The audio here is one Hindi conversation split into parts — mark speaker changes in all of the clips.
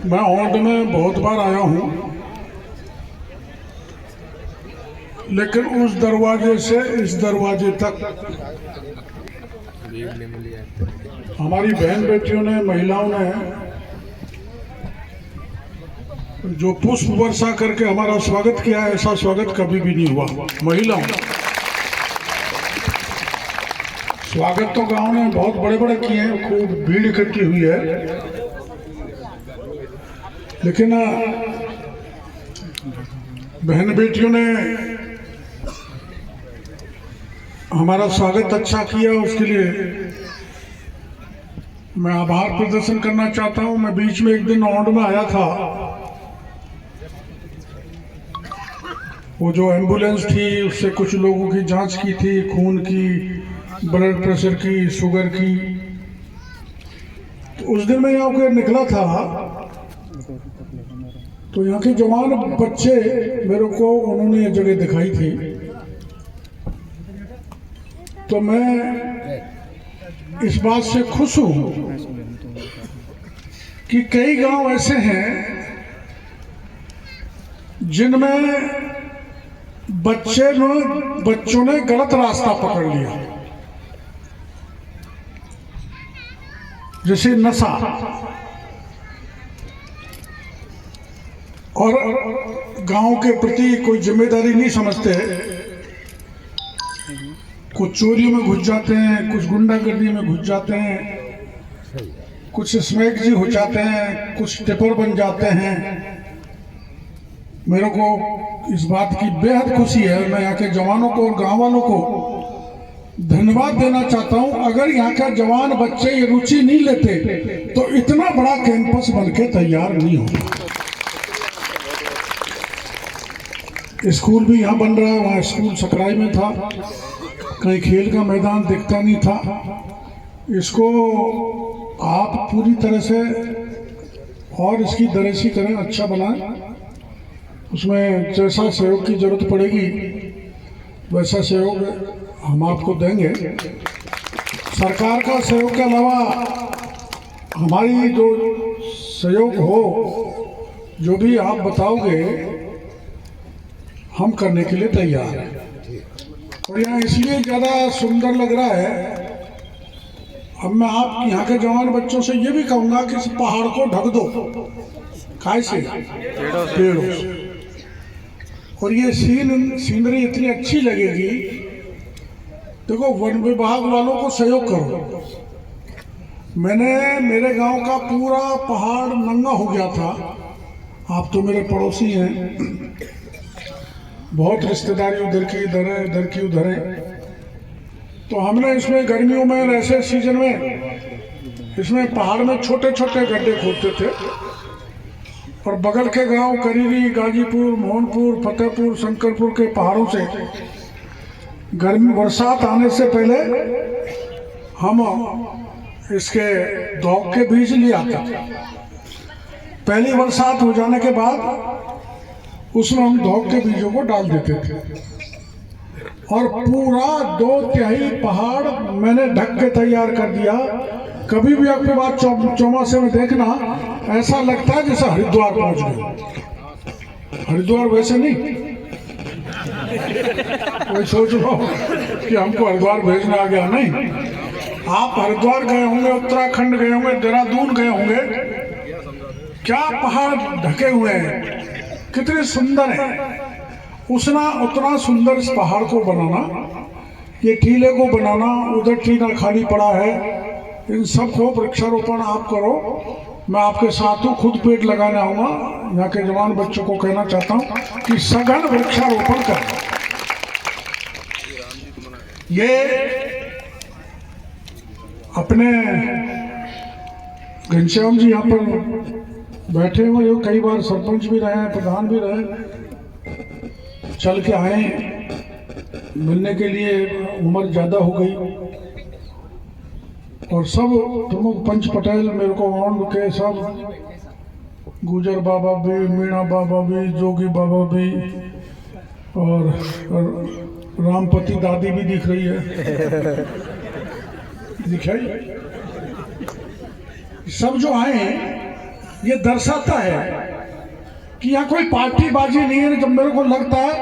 Speaker 1: मैं औंध में बहुत बार आया हूँ, लेकिन उस दरवाजे से इस दरवाजे तक हमारी बहन बेटियों ने, महिलाओं ने जो पुष्प वर्षा करके हमारा स्वागत किया, ऐसा स्वागत कभी भी नहीं हुआ। महिलाओं स्वागत तो गांव ने बहुत बड़े बड़े किए हैं, खूब भीड़ इकट्ठी हुई है, लेकिन बहन बेटियों ने हमारा स्वागत अच्छा किया, उसके लिए मैं आभार प्रदर्शन करना चाहता हूं। मैं बीच में एक दिन औंध में आया था, वो जो एम्बुलेंस थी उससे कुछ लोगों की जांच की थी, खून की, ब्लड प्रेशर की, शुगर की। तो उस दिन मैं यहाँ को निकला था तो यहाँ के जवान बच्चे मेरे को उन्होंने ये जगह दिखाई थी, तो मैं इस बात से खुश हूँ कि कई गांव ऐसे हैं जिनमें बच्चों ने गलत रास्ता पकड़ लिया, जैसे नशा, और गांव के प्रति कोई जिम्मेदारी नहीं समझते। कुछ चोरियों में घुस जाते हैं, कुछ गुंडागर्दी में घुस जाते हैं, कुछ स्मैक जी हो जाते हैं, कुछ टिपर बन जाते हैं। मेरे को इस बात की बेहद खुशी है। मैं यहाँ के जवानों को और गांव वालों को धन्यवाद देना चाहता हूँ। अगर यहाँ के जवान बच्चे ये रुचि नहीं लेते तो इतना बड़ा कैंपस बनके तैयार नहीं होगा। स्कूल भी यहाँ बन रहा है, वहाँ स्कूल सकराई में था, कहीं खेल का मैदान दिखता नहीं था। इसको आप पूरी तरह से और इसकी दरेसी करें, अच्छा बनाएं। उसमें जैसा सहयोग की जरूरत पड़ेगी वैसा सहयोग हम आपको देंगे। सरकार का सहयोग के अलावा हमारी जो सहयोग हो, जो भी आप बताओगे हम करने के लिए तैयार हैं। और यहाँ इसलिए ज़्यादा सुंदर लग रहा है। अब मैं आप यहाँ के जवान बच्चों से ये भी कहूँगा कि इस पहाड़ को ढक दो, काय से? पेड़ों से। और ये सीनरी इतनी अच्छी लगेगी। देखो, वन विभाग वालों को सहयोग करो। मेरे गांव का पूरा पहाड़ नंगा हो गया था। आप तो मेरे पड़ोसी हैं, बहुत रिश्तेदारी उधर की इधर है, इधर की उधर है। तो हमने इसमें गर्मियों में, ऐसे सीजन में, इसमें पहाड़ में छोटे छोटे गड्ढे खोदते थे और बगल के गांव करीरी, गाजीपुर, मोहनपुर, फतेहपुर, शंकरपुर के पहाड़ों से गर्मी बरसात आने से पहले हम इसके दौग के बीज ले आते थे। पहली बरसात हो जाने के बाद उसमें हम दौग के बीजों को डाल देते थे और पूरा 2/3 पहाड़ मैंने ढक के तैयार कर दिया। कभी भी आपके बाद चौमासे में देखना, ऐसा लगता है जैसे हरिद्वार पहुंच गए। हरिद्वार वैसे नहीं, कोई सोच लो कि हमको हरिद्वार भेजना आ गया, नहीं। आप हरिद्वार गए होंगे, उत्तराखंड गए होंगे, देहरादून गए होंगे, क्या पहाड़ ढके हुए हैं, कितने सुंदर है। उतना सुंदर इस पहाड़ को बनाना, ये टीले को बनाना, उधर टीला खाली पड़ा है, इन सबको वृक्षारोपण आप करो। मैं आपके साथ हूँ, खुद पेड़ लगाने आऊँगा। यहाँ के जवान बच्चों को कहना चाहता हूँ कि सघन वृक्षारोपण करें। ये अपने घनश्याम जी यहाँ पर बैठे हुए, कई बार सरपंच भी रहे हैं, प्रधान भी रहे, चल के आए मिलने के लिए। उम्र ज़्यादा हो गई और सब प्रमुख पंच पटेल मेरे को औंध के सब गुजर बाबा भी, मीणा बाबा भी, जोगी बाबा भी और रामपति दादी भी दिख रही है। दिखाई सब जो आए ये दर्शाता है कि यहाँ कोई पार्टीबाजी नहीं है। जब मेरे को लगता है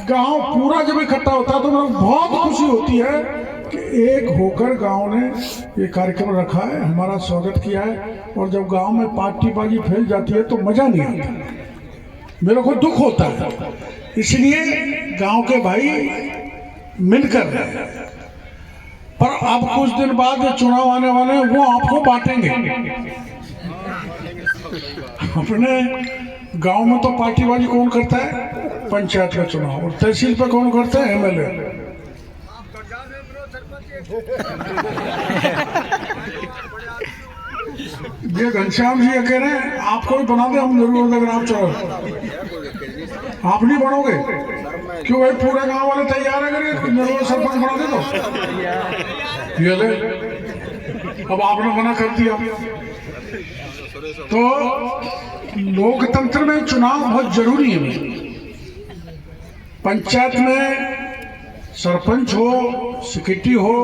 Speaker 1: गांव पूरा जब इकट्ठा होता है तो मेरे को बहुत खुशी होती है कि एक होकर गांव ने ये कार्यक्रम रखा है, हमारा स्वागत किया है। और जब गांव में पार्टीबाजी फैल जाती है तो मजा नहीं आता, मेरे को दुख होता है। इसलिए गांव के भाई मिलकर रहे हैं। पर अब कुछ दिन बाद जो चुनाव आने वाले हैं वो आपको बांटेंगे। अपने गांव में तो पार्टीबाजी कौन करता है? पंचायत का चुनाव। और तहसील पे कौन करता है? एमएलए। ये घनश्याम जी कह रहे हैं आपको भी बना दे, हम जरूर अगर आप चाहो। आप नहीं बनोगे? क्यों भाई, पूरे गांव वाले तैयार है, करिए सरपंच बना दे। तो ये ले, अब आपने मना कर दिया। तो लोकतंत्र में चुनाव बहुत जरूरी है। पंचायत में सरपंच हो, सेक्रेटरी हो,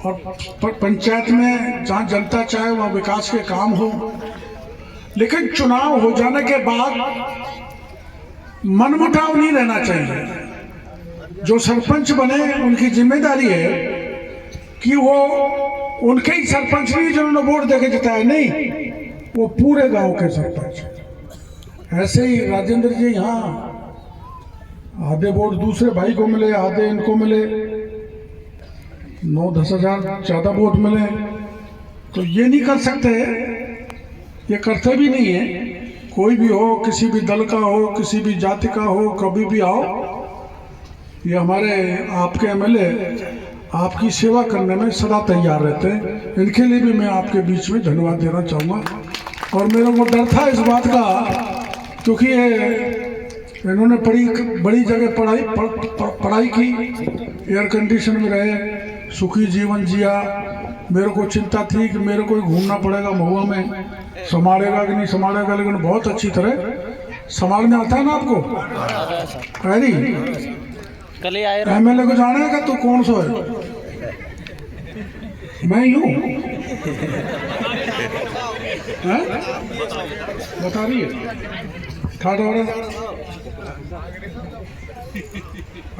Speaker 1: और पंचायत में जहाँ जनता चाहे वहाँ विकास के काम हो। लेकिन चुनाव हो जाने के बाद मनमुटाव नहीं रहना चाहिए। जो सरपंच बने उनकी जिम्मेदारी है कि वो उनके ही सरपंच नहीं जिन्होंने वोट देके जिताया, नहीं, वो पूरे गांव के सरपंच। ऐसे ही राजेंद्र जी यहाँ आधे वोट दूसरे भाई को मिले, आधे इनको मिले, 9-10 हजार ज्यादा वोट मिले, तो ये नहीं कर सकते, ये करते भी नहीं है। कोई भी हो, किसी भी दल का हो, किसी भी जाति का हो, कभी भी आओ, ये हमारे आपके एमएलए आपकी सेवा करने में सदा तैयार रहते हैं। इनके लिए भी मैं आपके बीच में धन्यवाद देना चाहूँगा। और मेरे को डर था इस बात का, क्योंकि इन्होंने बड़ी जगह पढ़ाई की, एयर कंडीशन में रहे, सुखी जीवन जिया। मेरे को चिंता थी कि मेरे को घूमना पड़ेगा महुआ में, संभालेगा कि नहीं संभालेगा, लेकिन बहुत अच्छी तरह संभालने आता है ना आपको। अरे एमएलए को जानेगा तो कौन सा है? मैं ही हूँ। बता रही है ठाडा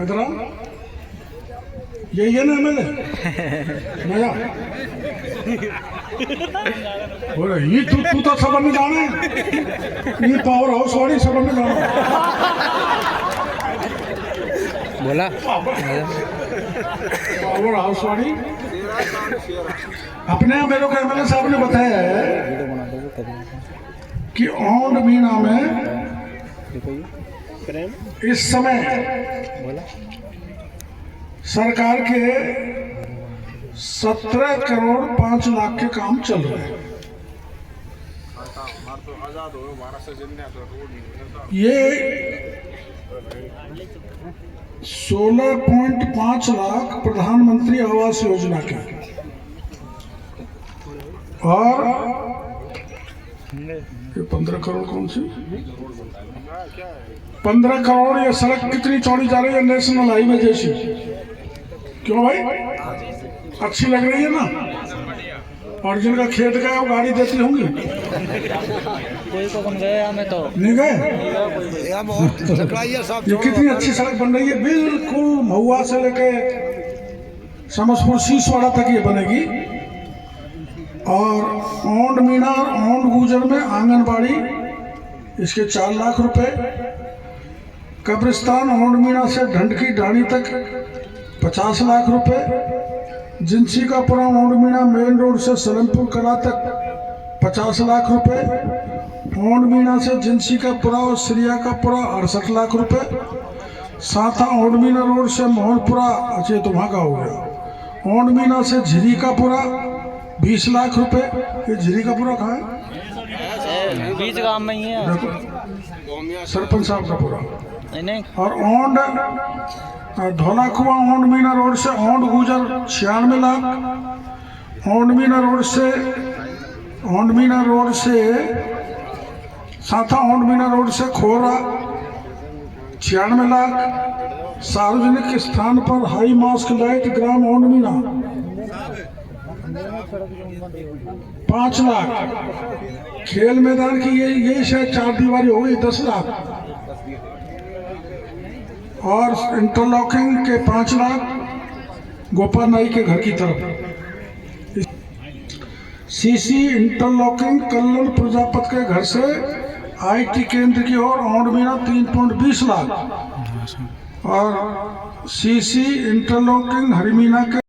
Speaker 1: इधर यही है ना एमएलए? मजा बोले ये तू तो सब में जाने, ये पावर हाउस वाली सब में जाना
Speaker 2: बोला
Speaker 1: पावर हाउस वाली। अपने मेरे को एमएलए साहब ने बताया है कि औंध मीना में इस समय सरकार के 17 करोड़ 5 लाख के काम चल रहे हैं। ये 16.5 लाख प्रधानमंत्री आवास योजना के, और ये 15 करोड़ कौन सी? 15 करोड़ ये सड़क कितनी चौड़ी जा रही है, नेशनल हाईवे जैसी। क्यों भाई, अच्छी लग रही है ना? और जिनका खेत गया वो गाड़ी देती होंगी।
Speaker 2: कोई को कौन गया, मैं तो
Speaker 1: नहीं गए। ये कितनी अच्छी सड़क बन रही है, बिल्कुल महुआ से लेके समसपुर सीसवाड़ा तक ये बनेगी। और औंध मीना औंध गुजर में आंगनबाड़ी, इसके 4 लाख रुपए। कब्रिस्तान औंध मीना से ढंडकी ढाणी तक 50 लाख रुपए। जिंसी का पुरा औंध मीना मेन रोड से सलेमपुर कला तक 50 लाख रुपए। औंध मीना से जिंसी का पुरा और सिरिया का पुरा 68 लाख रुपए। साथा औंध मीना रोड से मोहनपुरा, अच्छा तो वहाँ का हो गया। औंध मीना से झिरी का पुरा 20 लाख रुपए। ये झिरी का पुरा कहाँ है?
Speaker 2: बीच गांव में ही है,
Speaker 1: सरपंच साहब का पुरा।
Speaker 2: नहीं।
Speaker 1: और औंध धौलाकुआ औंध मीना रोड से औंध गुजर 96 लाख। औंध मीना रोड से साथा ओंड मीना रोड से खोरा 96 लाख। सार्वजनिक स्थान पर हाई मास्क लाइट ग्राम ओंड मीना 5 लाख। खेल मैदान की ये शायद 4 दीवारी हो गई 10 लाख। और इंटरलॉकिंग के 5 लाख गोपाल नाई के घर की तरफ। सीसी इंटरलॉकिंग कल्याण प्रजापति के घर से आईटी केंद्र की ओर ओंड मीना 3.20 लाख। और सीसी इंटरलॉकिंग हरिमीना के